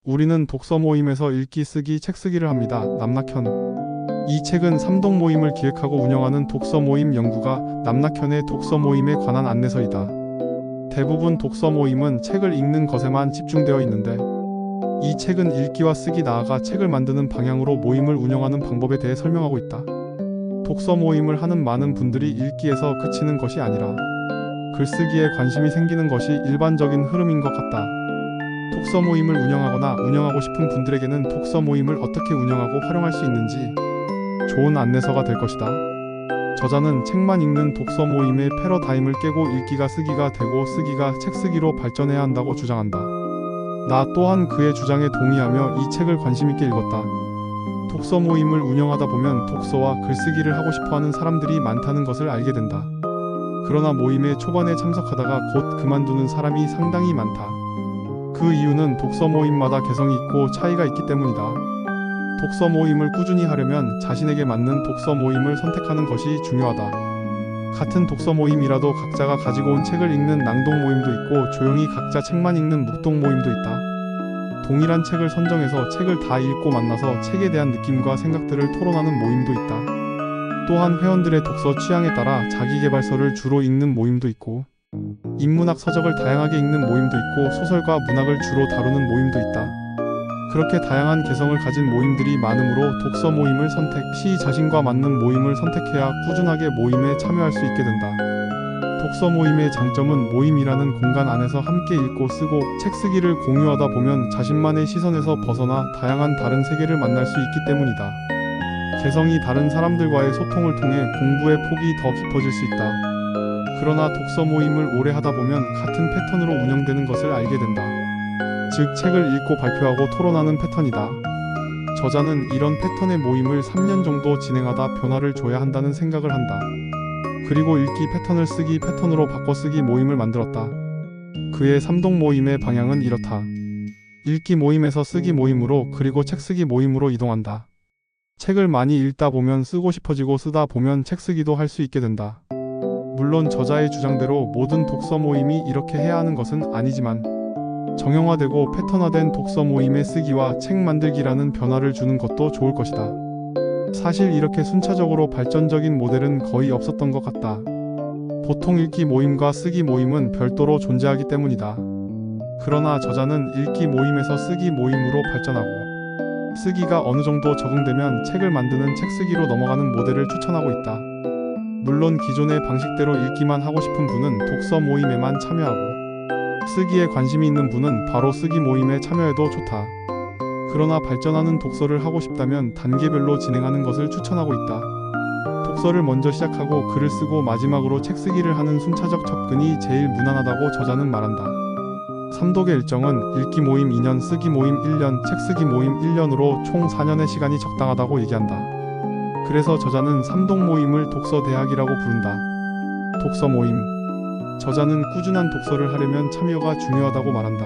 우리는 독서 모임에서 읽기, 쓰기, 책 쓰기를 합니다. 남낙현. 이 책은 삼동 모임을 기획하고 운영하는 독서 모임 연구가 남낙현의 독서 모임에 관한 안내서이다. 대부분 독서 모임은 책을 읽는 것에만 집중되어 있는데 이 책은 읽기와 쓰기 나아가 책을 만드는 방향으로 모임을 운영하는 방법에 대해 설명하고 있다. 독서 모임을 하는 많은 분들이 읽기에서 그치는 것이 아니라 글쓰기에 관심이 생기는 것이 일반적인 흐름인 것 같다. 독서 모임을 운영하거나 운영하고 싶은 분들에게는 독서 모임을 어떻게 운영하고 활용할 수 있는지 좋은 안내서가 될 것이다. 저자는 책만 읽는 독서 모임의 패러다임을 깨고 읽기가 쓰기가 되고 쓰기가 책 쓰기로 발전해야 한다고 주장한다. 나 또한 그의 주장에 동의하며 이 책을 관심있게 읽었다. 독서 모임을 운영하다 보면 독서와 글쓰기를 하고 싶어하는 사람들이 많다는 것을 알게 된다. 그러나 모임에 초반에 참석하다가 곧 그만두는 사람이 상당히 많다. 그 이유는 독서 모임마다 개성이 있고 차이가 있기 때문이다. 독서 모임을 꾸준히 하려면 자신에게 맞는 독서 모임을 선택하는 것이 중요하다. 같은 독서 모임이라도 각자가 가지고 온 책을 읽는 낭독 모임도 있고 조용히 각자 책만 읽는 묵독 모임도 있다. 동일한 책을 선정해서 책을 다 읽고 만나서 책에 대한 느낌과 생각들을 토론하는 모임도 있다. 또한 회원들의 독서 취향에 따라 자기계발서를 주로 읽는 모임도 있고 인문학 서적을 다양하게 읽는 모임도 있고 소설과 문학을 주로 다루는 모임도 있다. 그렇게 다양한 개성을 가진 모임들이 많으므로 독서 모임을 선택 시 자신과 맞는 모임을 선택해야 꾸준하게 모임에 참여할 수 있게 된다. 독서 모임의 장점은 모임이라는 공간 안에서 함께 읽고 쓰고 책 쓰기를 공유하다 보면 자신만의 시선에서 벗어나 다양한 다른 세계를 만날 수 있기 때문이다. 개성이 다른 사람들과의 소통을 통해 공부의 폭이 더 깊어질 수 있다. 그러나 독서 모임을 오래 하다 보면 같은 패턴으로 운영되는 것을 알게 된다. 즉 책을 읽고 발표하고 토론하는 패턴이다. 저자는 이런 패턴의 모임을 3년 정도 진행하다 변화를 줘야 한다는 생각을 한다. 그리고 읽기 패턴을 쓰기 패턴으로 바꿔 쓰기 모임을 만들었다. 그의 삼동 모임의 방향은 이렇다. 읽기 모임에서 쓰기 모임으로 그리고 책 쓰기 모임으로 이동한다. 책을 많이 읽다 보면 쓰고 싶어지고 쓰다 보면 책 쓰기도 할 수 있게 된다. 물론 저자의 주장대로 모든 독서 모임이 이렇게 해야 하는 것은 아니지만 정형화되고 패턴화된 독서 모임의 쓰기와 책 만들기라는 변화를 주는 것도 좋을 것이다. 사실 이렇게 순차적으로 발전적인 모델은 거의 없었던 것 같다. 보통 읽기 모임과 쓰기 모임은 별도로 존재하기 때문이다. 그러나 저자는 읽기 모임에서 쓰기 모임으로 발전하고 쓰기가 어느 정도 적응되면 책을 만드는 책 쓰기로 넘어가는 모델을 추천하고 있다. 물론 기존의 방식대로 읽기만 하고 싶은 분은 독서 모임에만 참여하고 쓰기에 관심이 있는 분은 바로 쓰기 모임에 참여해도 좋다. 그러나 발전하는 독서를 하고 싶다면 단계별로 진행하는 것을 추천하고 있다. 독서를 먼저 시작하고 글을 쓰고 마지막으로 책 쓰기를 하는 순차적 접근이 제일 무난하다고 저자는 말한다. 삼독의 일정은 읽기 모임 2년, 쓰기 모임 1년, 책 쓰기 모임 1년으로 총 4년의 시간이 적당하다고 얘기한다. 그래서 저자는 삼독 모임을 독서 대학이라고 부른다. 독서 모임. 저자는 꾸준한 독서를 하려면 참여가 중요하다고 말한다.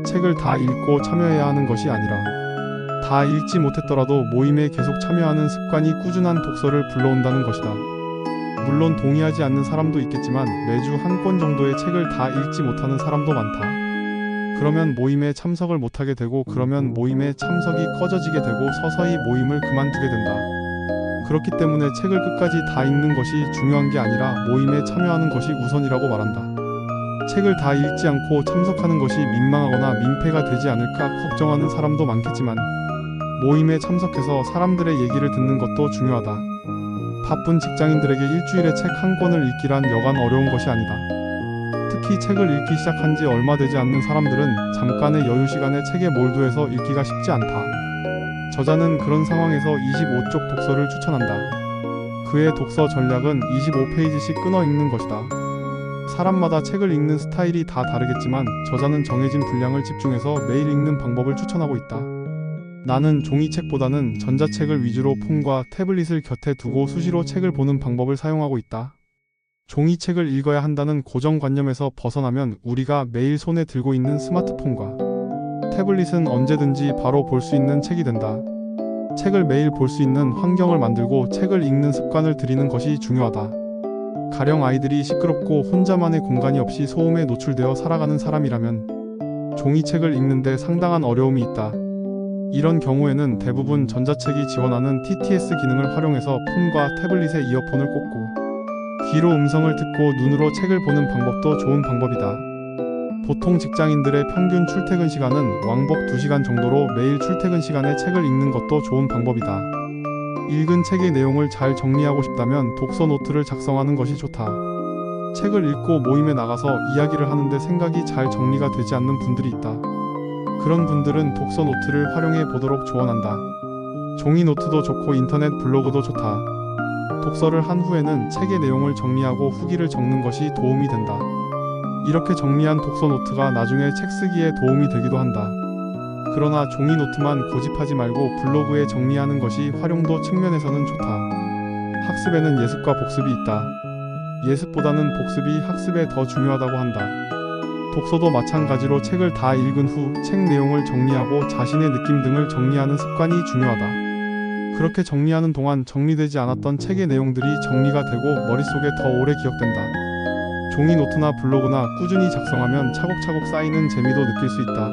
책을 다 읽고 참여해야 하는 것이 아니라 다 읽지 못했더라도 모임에 계속 참여하는 습관이 꾸준한 독서를 불러온다는 것이다. 물론 동의하지 않는 사람도 있겠지만 매주 한 권 정도의 책을 다 읽지 못하는 사람도 많다. 그러면 모임에 참석을 못하게 되고 그러면 모임에 참석이 꺼져지게 되고 서서히 모임을 그만두게 된다. 그렇기 때문에 책을 끝까지 다 읽는 것이 중요한 게 아니라 모임에 참여하는 것이 우선이라고 말한다. 책을 다 읽지 않고 참석하는 것이 민망하거나 민폐가 되지 않을까 걱정하는 사람도 많겠지만 모임에 참석해서 사람들의 얘기를 듣는 것도 중요하다. 바쁜 직장인들에게 일주일에 책 한 권을 읽기란 여간 어려운 것이 아니다. 특히 책을 읽기 시작한 지 얼마 되지 않는 사람들은 잠깐의 여유 시간에 책에 몰두해서 읽기가 쉽지 않다. 저자는 그런 상황에서 25쪽 독서를 추천한다. 그의 독서 전략은 25페이지씩 끊어 읽는 것이다. 사람마다 책을 읽는 스타일이 다 다르겠지만 저자는 정해진 분량을 집중해서 매일 읽는 방법을 추천하고 있다. 나는 종이책보다는 전자책을 위주로 폰과 태블릿을 곁에 두고 수시로 책을 보는 방법을 사용하고 있다. 종이책을 읽어야 한다는 고정관념에서 벗어나면 우리가 매일 손에 들고 있는 스마트폰과 태블릿은 언제든지 바로 볼 수 있는 책이 된다. 책을 매일 볼 수 있는 환경을 만들고 책을 읽는 습관을 들이는 것이 중요하다. 가령 아이들이 시끄럽고 혼자만의 공간이 없이 소음에 노출되어 살아가는 사람이라면 종이책을 읽는데 상당한 어려움이 있다. 이런 경우에는 대부분 전자책이 지원하는 TTS 기능을 활용해서 폰과 태블릿에 이어폰을 꽂고 귀로 음성을 듣고 눈으로 책을 보는 방법도 좋은 방법이다. 보통 직장인들의 평균 출퇴근 시간은 왕복 2시간 정도로 매일 출퇴근 시간에 책을 읽는 것도 좋은 방법이다. 읽은 책의 내용을 잘 정리하고 싶다면 독서 노트를 작성하는 것이 좋다. 책을 읽고 모임에 나가서 이야기를 하는데 생각이 잘 정리가 되지 않는 분들이 있다. 그런 분들은 독서 노트를 활용해 보도록 조언한다. 종이 노트도 좋고 인터넷 블로그도 좋다. 독서를 한 후에는 책의 내용을 정리하고 후기를 적는 것이 도움이 된다. 이렇게 정리한 독서 노트가 나중에 책 쓰기에 도움이 되기도 한다. 그러나 종이 노트만 고집하지 말고 블로그에 정리하는 것이 활용도 측면에서는 좋다. 학습에는 예습과 복습이 있다. 예습보다는 복습이 학습에 더 중요하다고 한다. 독서도 마찬가지로 책을 다 읽은 후 책 내용을 정리하고 자신의 느낌 등을 정리하는 습관이 중요하다. 그렇게 정리하는 동안 정리되지 않았던 책의 내용들이 정리가 되고 머릿속에 더 오래 기억된다. 종이 노트나 블로그나 꾸준히 작성하면 차곡차곡 쌓이는 재미도 느낄 수 있다.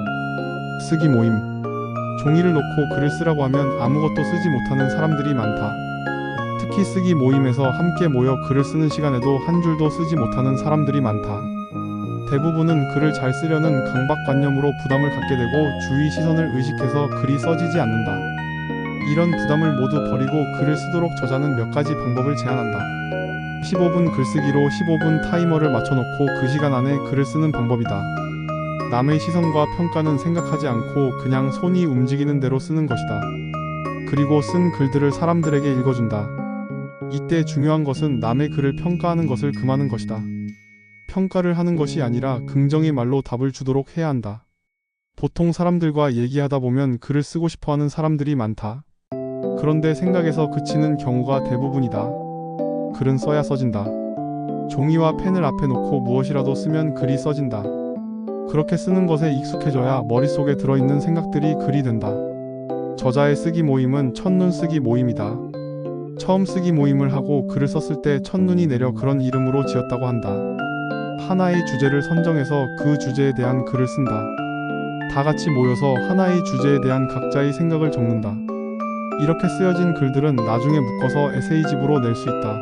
쓰기 모임. 종이를 놓고 글을 쓰라고 하면 아무것도 쓰지 못하는 사람들이 많다. 특히 쓰기 모임에서 함께 모여 글을 쓰는 시간에도 한 줄도 쓰지 못하는 사람들이 많다. 대부분은 글을 잘 쓰려는 강박관념으로 부담을 갖게 되고 주위 시선을 의식해서 글이 써지지 않는다. 이런 부담을 모두 버리고 글을 쓰도록 저자는 몇 가지 방법을 제안한다. 15분 글쓰기로 15분 타이머를 맞춰놓고 그 시간 안에 글을 쓰는 방법이다. 남의 시선과 평가는 생각하지 않고 그냥 손이 움직이는 대로 쓰는 것이다. 그리고 쓴 글들을 사람들에게 읽어준다. 이때 중요한 것은 남의 글을 평가하는 것을 금하는 것이다. 평가를 하는 것이 아니라 긍정의 말로 답을 주도록 해야 한다. 보통 사람들과 얘기하다 보면 글을 쓰고 싶어하는 사람들이 많다. 그런데 생각에서 그치는 경우가 대부분이다. 글은 써야 써진다. 종이와 펜을 앞에 놓고 무엇이라도 쓰면 글이 써진다. 그렇게 쓰는 것에 익숙해져야 머릿속에 들어있는 생각들이 글이 된다. 저자의 쓰기 모임은 첫눈 쓰기 모임이다. 처음 쓰기 모임을 하고 글을 썼을 때 첫눈이 내려 그런 이름으로 지었다고 한다. 하나의 주제를 선정해서 그 주제에 대한 글을 쓴다. 다 같이 모여서 하나의 주제에 대한 각자의 생각을 적는다. 이렇게 쓰여진 글들은 나중에 묶어서 에세이집으로 낼 수 있다.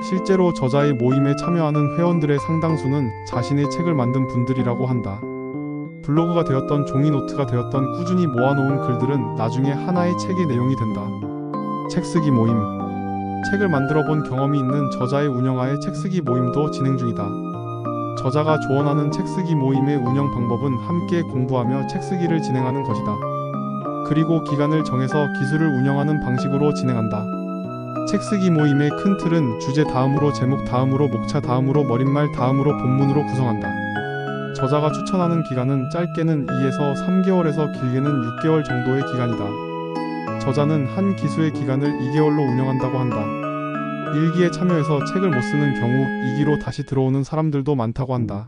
실제로 저자의 모임에 참여하는 회원들의 상당수는 자신의 책을 만든 분들이라고 한다. 블로그가 되었던 종이 노트가 되었던 꾸준히 모아놓은 글들은 나중에 하나의 책의 내용이 된다. 책 쓰기 모임. 책을 만들어 본 경험이 있는 저자의 운영하에 책 쓰기 모임도 진행 중이다. 저자가 조언하는 책 쓰기 모임의 운영 방법은 함께 공부하며 책 쓰기를 진행하는 것이다. 그리고 기간을 정해서 기술을 운영하는 방식으로 진행한다. 책 쓰기 모임의 큰 틀은 주제 다음으로 제목 다음으로 목차 다음으로 머릿말 다음으로 본문으로 구성한다. 저자가 추천하는 기간은 짧게는 2에서 3개월에서 길게는 6개월 정도의 기간이다. 저자는 한 기수의 기간을 2개월로 운영한다고 한다. 1기에 참여해서 책을 못 쓰는 경우 2기로 다시 들어오는 사람들도 많다고 한다.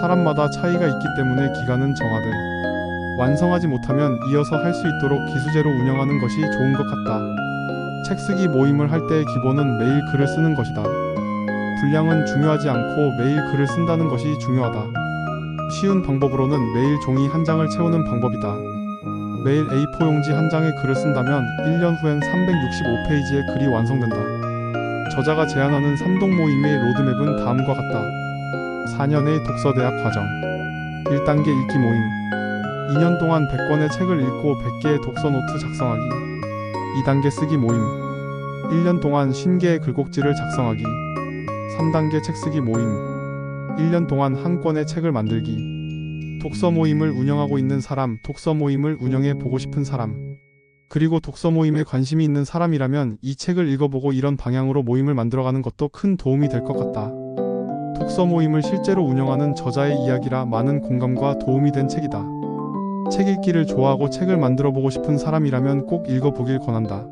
사람마다 차이가 있기 때문에 기간은 정하되 완성하지 못하면 이어서 할 수 있도록 기수제로 운영하는 것이 좋은 것 같다. 책 쓰기 모임을 할 때의 기본은 매일 글을 쓰는 것이다. 분량은 중요하지 않고 매일 글을 쓴다는 것이 중요하다. 쉬운 방법으로는 매일 종이 한 장을 채우는 방법이다. 매일 A4 용지 한 장에 글을 쓴다면 1년 후엔 365페이지의 글이 완성된다. 저자가 제안하는 3동 모임의 로드맵은 다음과 같다. 4년의 독서대학 과정. 1단계 읽기 모임. 2년 동안 100권의 책을 읽고 100개의 독서 노트 작성하기. 2단계 쓰기 모임. 1년 동안 50개의 글곡지를 작성하기. 3단계 책 쓰기 모임. 1년 동안 한 권의 책을 만들기. 독서 모임을 운영하고 있는 사람, 독서 모임을 운영해 보고 싶은 사람, 그리고 독서 모임에 관심이 있는 사람이라면 이 책을 읽어보고 이런 방향으로 모임을 만들어가는 것도 큰 도움이 될 것 같다. 독서 모임을 실제로 운영하는 저자의 이야기라 많은 공감과 도움이 된 책이다. 책 읽기를 좋아하고 책을 만들어 보고 싶은 사람이라면 꼭 읽어보길 권한다.